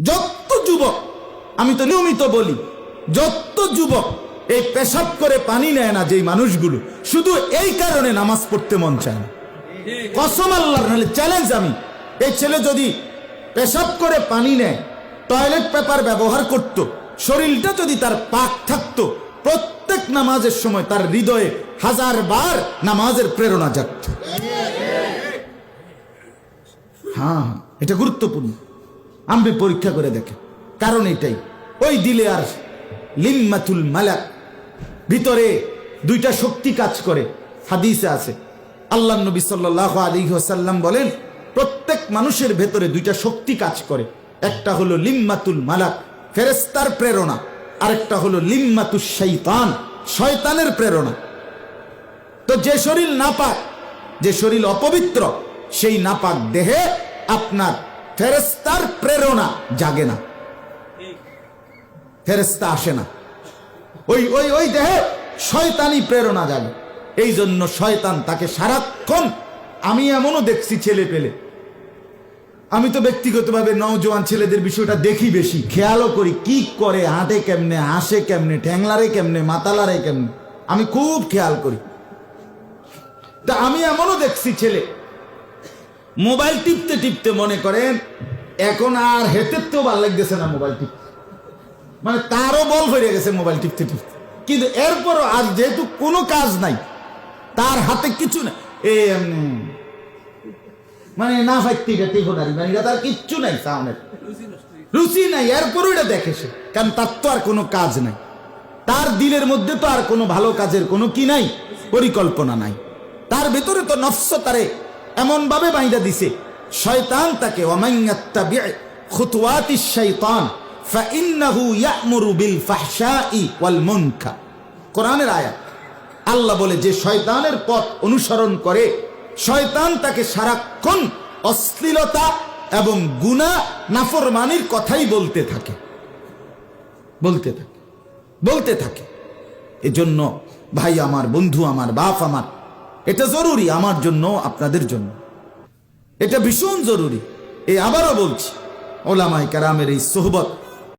যত যুবক, আমি তো নিয়মিত বলি, যত যুবক এই পেশাব করে পানি নেয় না যেই মানুষগুলো, শুধু এই কারণে নামাজ পড়তে মন চায় না। কসম আল্লাহর, নাহলে চ্যালেঞ্জ আমি, এই ছেলে যদি পেশাব করে পানি নেয়, টয়লেট পেপার ব্যবহার করত, শরীরটা যদি তার পাক থাকতো, প্রত্যেক নামাজের সময় তার হৃদয়ে 1000 বার নামাজের প্রেরণা জাগত। হ্যাঁ, এটা গুরুত্বপূর্ণ। আপনি পরীক্ষা করে দেখেন। কারণ এটাই, ওই দিলে আর লিম্মাতুল মালাক, ভিতরে 2টা শক্তি কাজ করে। হাদিসে আছে, আল্লাহ নবী সাল্লাল্লাহু আলাইহি ওয়াসাল্লাম বলেন, প্রত্যেক মানুষের ভেতরে 2টা শক্তি কাজ করে। একটা হলো লিম্মাতুল মালাক, ফেরেশতার প্রেরণা, আরেকটা হলো লিম্মাতুশ শাইতান, শয়তানের প্রেরণা। তো যে শরীর নাপাক, যে শরীর অপবিত্র, সেই নাপাক দেহে আপনার ফেরেশতার প্রেরণা জাগে না, ফেরেশতা আসে না। ওই ওই ওই দেহে শয়তানি প্রেরণা জাগে। এই জন্য শয়তান তাকে সারাক্ষণ, আমি এমনও দেখছি ছেলে পেলে, আমি তো ব্যক্তিগতভাবে নওজোয়ান ছেলেদের বিষয়টা দেখি বেশি, খেয়ালও করি, কি করে, হাঁটে কেমনে, হাসে কেমনে, ঠ্যাংলারে কেমনে, মাতালারে কেমনে, আমি খুব খেয়াল করি। তা আমি এমনও দেখছি ছেলে মোবাইল টিপতে টিপতে, মনে করেন এখন আর হেঁটেতেও ভালো লাগতেছে না মোবাইল টিপতে, মানে তারও বল হয়ে গেছে মোবাইল টিপতে টিপতে, কিন্তু এরপরও আর যেহেতু কোনো কাজ নাই, তার হাতে কিছু না, মানে না ফাইতে মানে তার কিচ্ছু নাই, সামনের রুচি নাই, এরপরও এটা দেখে সে, কারণ তার তো আর কোনো কাজ নাই, তার দিলের মধ্যে তো আর কোনো ভালো কাজের কোনো কি নাই, পরিকল্পনা নাই, তার ভেতরে তো নফস তারে এমন ভাবে বাইন্ধা দিছে, শয়তান তাকে, ওয়ামাইয়াত্তাবি' খুতুওয়াতিশ শাইতান ফাইন্নাহু ইয়া'মুরু বিল ফাহশাই ওয়াল মুনকার। কোরআনের আয়াত, আল্লাহ বলে, যে শয়তানের পথ অনুসরণ করে, শয়তান তাকে সারাক্ষণ অশ্লীলতা এবং গুনাহ নাফরমানির কথাই বলতে থাকে, বলতে থাকে, বলতে থাকে। এজন্য ভাই আমার, বন্ধু আমার, বাপ আমার, এটা জরুরি আমার জন্য, আপনাদের জন্য এটা ভীষণ জরুরি। এই আবারও বলছি, ওলামায়ে কেরামের এই সোহবত